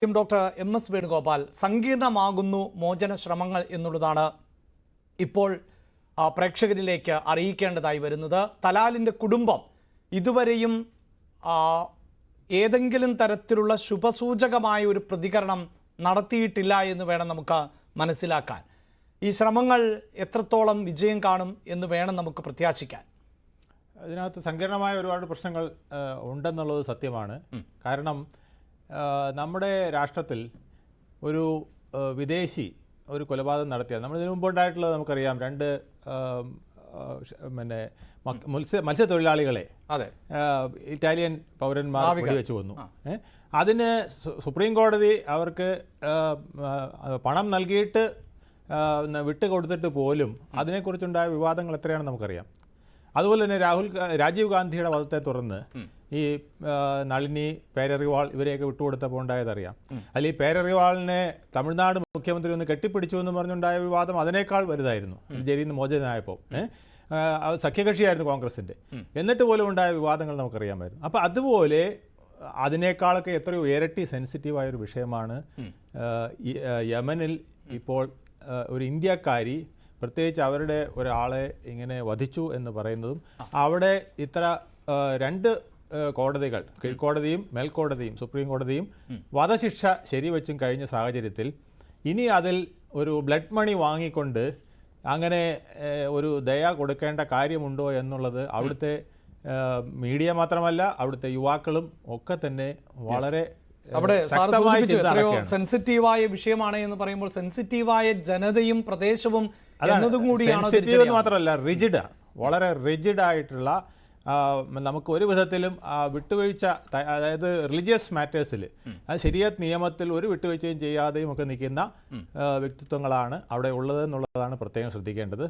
Doctor എം.എസ്. Venugopal, സങ്കീർണമാകുന്നു മോചന ശ്രമങ്ങൾ എന്നുള്ളതാണ് ഇപ്പോൾ പ്രേക്ഷകരിലേക്ക് അറിയിക്കേണ്ടതായി വരുന്നത്. തലാലിൻ്റെ കുടുംബം ഇതുവരെയും ഏതെങ്കിലും തരത്തിലുള്ള ശുഭസൂചകമായ ഒരു പ്രതികരണം നടത്തിയിട്ടില്ല എന്ന് വേണം നമുക്ക് മനസ്സിലാക്കാൻ. ഈ ശ്രമങ്ങൾ എത്രത്തോളം വിജയം കാണും എന്ന് വേണം നമുക്ക് പ്രത്യാശിക്കാൻ. ഇതിനകത്ത് സങ്കീർണമായ ഒരുപാട് പ്രശ്നങ്ങൾ ഉണ്ടെന്നുള്ളത് സത്യമാണ്. കാരണം നമ്മുടെ രാഷ്ട്രത്തിൽ ഒരു വിദേശി ഒരു കൊലപാതകം നടത്തിയത് നമ്മൾ ഇതിനു മുമ്പുണ്ടായിട്ടുള്ളത് നമുക്കറിയാം. രണ്ട് മത്സ്യത്തൊഴിലാളികളെ ഇറ്റാലിയൻ പൗരന്മാർ വെടിവെച്ച് കൊന്നു. അതിന് സുപ്രീം കോടതി അവർക്ക് പണം നൽകിയിട്ട് വിട്ടുകൊടുത്തിട്ട് പോലും അതിനെക്കുറിച്ചുണ്ടായ വിവാദങ്ങൾ എത്രയാണെന്ന് നമുക്കറിയാം. അതുപോലെ തന്നെ രാജീവ് ഗാന്ധിയുടെ വധത്തെ തുടർന്ന് ഈ നളിനി, പേരറിവാൾ ഇവരെയൊക്കെ വിട്ടുകൊടുത്തപ്പോൾ ഉണ്ടായതറിയാം. അതിൽ ഈ പേരറിവാളിനെ തമിഴ്നാട് മുഖ്യമന്ത്രി ഒന്ന് കെട്ടിപ്പിടിച്ചു എന്ന് പറഞ്ഞുണ്ടായ വിവാദം അതിനേക്കാൾ വലുതായിരുന്നു. ജയിലിൽ നിന്ന് മോചനായപ്പോൾ സഖ്യകക്ഷിയായിരുന്നു കോൺഗ്രസിൻ്റെ. എന്നിട്ട് പോലും ഉണ്ടായ വിവാദങ്ങൾ നമുക്കറിയാമായിരുന്നു. അപ്പോൾ അതുപോലെ അതിനേക്കാളൊക്കെ എത്രയോ ഇരട്ടി സെൻസിറ്റീവായൊരു വിഷയമാണ് യമനിൽ ഇപ്പോൾ ഒരു ഇന്ത്യക്കാരി, പ്രത്യേകിച്ച് അവരുടെ ഒരാളെ ഇങ്ങനെ വധിച്ചു എന്ന് പറയുന്നതും അവിടെ ഇത്ര രണ്ട് കോടതികൾ, കീഴ്ക്കോടതിയും മേൽക്കോടതിയും സുപ്രീം കോടതിയും വധശിക്ഷ ശരിവെച്ചും കഴിഞ്ഞ സാഹചര്യത്തിൽ ഇനി അതിൽ ഒരു ബ്ലഡ് മണി വാങ്ങിക്കൊണ്ട് അങ്ങനെ ഒരു ദയ കൊടുക്കേണ്ട കാര്യമുണ്ടോ എന്നുള്ളത് അവിടുത്തെ മീഡിയ മാത്രമല്ല അവിടുത്തെ യുവാക്കളും ഒക്കെ തന്നെ വളരെ അവിടെ സെൻസിറ്റീവായ വിഷയമാണ് എന്ന് പറയുമ്പോൾ സെൻസിറ്റീവായ ജനതയും പ്രദേശവും സെൻസിറ്റീവ് എന്ന് മാത്രമല്ല റിജിഡാണ്, വളരെ റിജിഡായിട്ടുള്ള, നമുക്ക് ഒരു വിധത്തിലും വിട്ടുവീഴ്ച, അതായത് റിലീജിയസ് മാറ്റേഴ്സിൽ അത് ശരിയത്ത് നിയമത്തിൽ ഒരു വിട്ടുവീഴ്ചയും ചെയ്യാതെയും ഒക്കെ നിൽക്കുന്ന വ്യക്തിത്വങ്ങളാണ് അവിടെ ഉള്ളത് എന്നുള്ളതാണ് പ്രത്യേകം ശ്രദ്ധിക്കേണ്ടത്.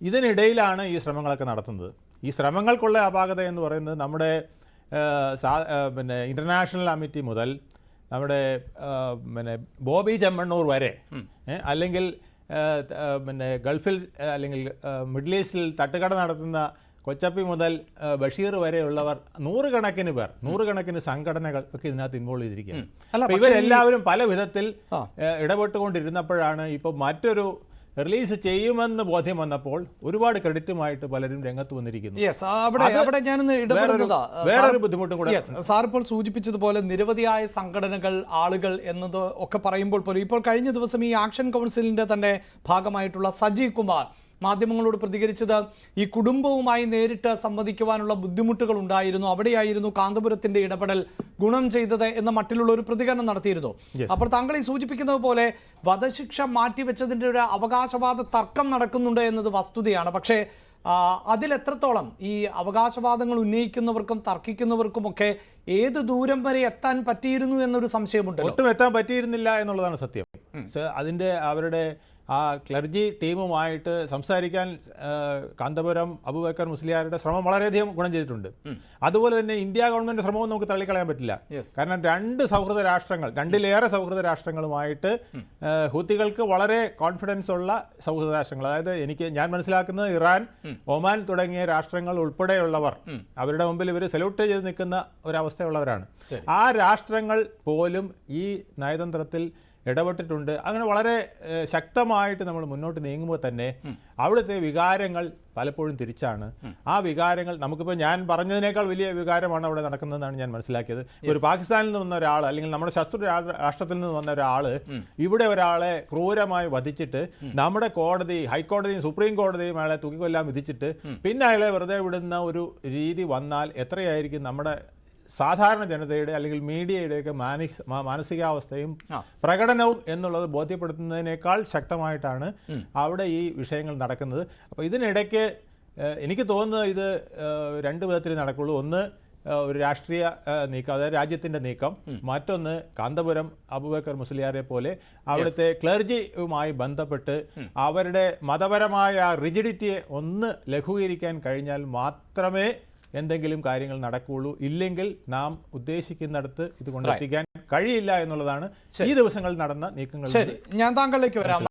ഇതിനിടയിലാണ് ഈ ശ്രമങ്ങളൊക്കെ നടത്തുന്നത്. ഈ ശ്രമങ്ങൾക്കുള്ള അപാകത എന്ന് പറയുന്നത് നമ്മുടെ ഇൻ്റർനാഷണൽ അമിറ്റി മുതൽ നമ്മുടെ ബോബി ചെമ്മണ്ണൂർ വരെ, അല്ലെങ്കിൽ ഗൾഫിൽ അല്ലെങ്കിൽ മിഡിൽ ഈസ്റ്റിൽ തട്ടുകട നടത്തുന്ന കൊച്ചപ്പി മുതൽ ബഷീർ വരെയുള്ളവർ നൂറുകണക്കിന് സംഘടനകൾ ഒക്കെ ഇതിനകത്ത് ഇൻവോൾവ് ചെയ്തിരിക്കുകയാണ്. ഇവരെല്ലാവരും പല വിധത്തിൽ ഇടപെട്ടുകൊണ്ടിരുന്നപ്പോഴാണ് ഇപ്പോൾ മറ്റൊരു റിലീസ് ചെയ്യുമെന്ന് ബോധ്യം വന്നപ്പോൾ ഒരുപാട് ക്രെഡിറ്റുമായിട്ട് പലരും രംഗത്ത് വന്നിരിക്കുന്നു. വേറൊരു ബുദ്ധിമുട്ടും കൂടെ സാർ ഇപ്പോൾ സൂചിപ്പിച്ചതുപോലെ നിരവധിയായ സംഘടനകൾ, ആളുകൾ എന്നത് ഒക്കെ പറയുമ്പോൾ പോലും ഇപ്പോൾ കഴിഞ്ഞ ദിവസം ഈ ആക്ഷൻ കൗൺസിലിന്റെ തന്നെ ഭാഗമായിട്ടുള്ള സജി കുമാർ മാധ്യമങ്ങളോട് പ്രതികരിച്ചത് ഈ കുടുംബവുമായി നേരിട്ട് സംവദിക്കുവാനുള്ള ബുദ്ധിമുട്ടുകൾ ഉണ്ടായിരുന്നു, അവിടെയായിരുന്നു കാന്തപുരത്തിന്റെ ഇടപെടൽ ഗുണം ചെയ്തത് എന്ന മട്ടിലുള്ള ഒരു പ്രതികരണം നടത്തിയിരുന്നു. അപ്പോൾ താങ്കൾ ഈ സൂചിപ്പിക്കുന്നത് പോലെ വധശിക്ഷ മാറ്റിവെച്ചതിൻ്റെ ഒരു അവകാശവാദ തർക്കം നടക്കുന്നുണ്ട് എന്നത് വസ്തുതയാണ്. പക്ഷേ അതിലെത്രത്തോളം ഈ അവകാശവാദങ്ങൾ ഉന്നയിക്കുന്നവർക്കും തർക്കിക്കുന്നവർക്കുമൊക്കെ ഏത് ദൂരം വരെ എത്താൻ പറ്റിയിരുന്നു എന്നൊരു സംശയമുണ്ട്. ഒട്ടും എത്താൻ പറ്റിയിരുന്നില്ല എന്നുള്ളതാണ് സത്യം. അതിൻ്റെ അവരുടെ ആ ക്ലർജി ടീമുമായിട്ട് സംസാരിക്കാൻ കാന്തപുരം അബൂബക്കർ മുസ്ലിയാരുടെ ശ്രമം വളരെയധികം ഗുണം ചെയ്തിട്ടുണ്ട്. അതുപോലെ തന്നെ ഇന്ത്യ ഗവൺമെൻറ് ശ്രമവും നമുക്ക് തള്ളിക്കളയാൻ പറ്റില്ല. കാരണം രണ്ടിലേറെ സൗഹൃദ രാഷ്ട്രങ്ങളുമായിട്ട് ഹൂത്തികൾക്ക് വളരെ കോൺഫിഡൻസ് ഉള്ള സൗഹൃദ രാഷ്ട്രങ്ങൾ, അതായത് ഞാൻ മനസ്സിലാക്കുന്നത് ഇറാൻ, ഒമാൻ തുടങ്ങിയ രാഷ്ട്രങ്ങൾ ഉൾപ്പെടെയുള്ളവർ അവരുടെ മുമ്പിൽ ഇവർ സല്യൂട്ട് ചെയ്ത് നിൽക്കുന്ന ഒരവസ്ഥയുള്ളവരാണ്. ആ രാഷ്ട്രങ്ങൾ പോലും ഈ നയതന്ത്രത്തിൽ ഇടപെട്ടിട്ടുണ്ട്. അങ്ങനെ വളരെ ശക്തമായിട്ട് നമ്മൾ മുന്നോട്ട് നീങ്ങുമ്പോൾ തന്നെ അവിടുത്തെ വികാരങ്ങൾ പലപ്പോഴും തിരിച്ചാണ്. ആ വികാരങ്ങൾ നമുക്കിപ്പോൾ ഞാൻ പറഞ്ഞതിനേക്കാൾ വലിയ വികാരമാണ് അവിടെ നടക്കുന്നതെന്നാണ് ഞാൻ മനസ്സിലാക്കിയത്. ഒരു പാകിസ്ഥാനിൽ നിന്ന് വന്ന ഒരാൾ, അല്ലെങ്കിൽ നമ്മുടെ ശത്രു രാഷ്ട്രത്തിൽ നിന്ന് വന്ന ഒരാൾ ഇവിടെ ഒരാളെ ക്രൂരമായി വധിച്ചിട്ട് നമ്മുടെ കോടതി, ഹൈക്കോടതിയും സുപ്രീം കോടതിയും അയാളെ തൂക്കിക്കൊല്ലാൻ വിധിച്ചിട്ട് പിന്നെ അയാളെ വെറുതെ വിടുന്ന ഒരു രീതി വന്നാൽ എത്രയായിരിക്കും നമ്മുടെ സാധാരണ ജനതയുടെ അല്ലെങ്കിൽ മീഡിയയുടെയൊക്കെ മാനസികാവസ്ഥയും പ്രകടനവും എന്നുള്ളത് ബോധ്യപ്പെടുത്തുന്നതിനേക്കാൾ ശക്തമായിട്ടാണ് അവിടെ ഈ വിഷയങ്ങൾ നടക്കുന്നത്. അപ്പോൾ ഇതിനിടയ്ക്ക് എനിക്ക് തോന്നുന്നത് ഇത് രണ്ട് വിധത്തിൽ നടക്കുള്ളൂ. ഒന്ന് ഒരു രാഷ്ട്രീയ നീക്കം, അതായത് രാജ്യത്തിൻ്റെ നീക്കം. മറ്റൊന്ന് കാന്തപുരം അബൂബക്കർ മുസ്ലിയാരെ പോലെ അവിടുത്തെ ക്ലർജിയുമായി ബന്ധപ്പെട്ട് അവരുടെ മതപരമായ റിജിഡിറ്റിയെ ഒന്ന് ലഘൂകരിക്കാൻ കഴിഞ്ഞാൽ മാത്രമേ എന്തെങ്കിലും കാര്യങ്ങൾ നടക്കുകയുള്ളൂ. ഇല്ലെങ്കിൽ നാം ഉദ്ദേശിക്കുന്നിടത്ത് ഇത് കൊണ്ടെത്തിക്കാൻ കഴിയില്ല എന്നുള്ളതാണ് ഈ ദിവസങ്ങളിൽ നടന്ന നീക്കങ്ങൾ. ഞാൻ താങ്കളിലേക്ക് വരാം.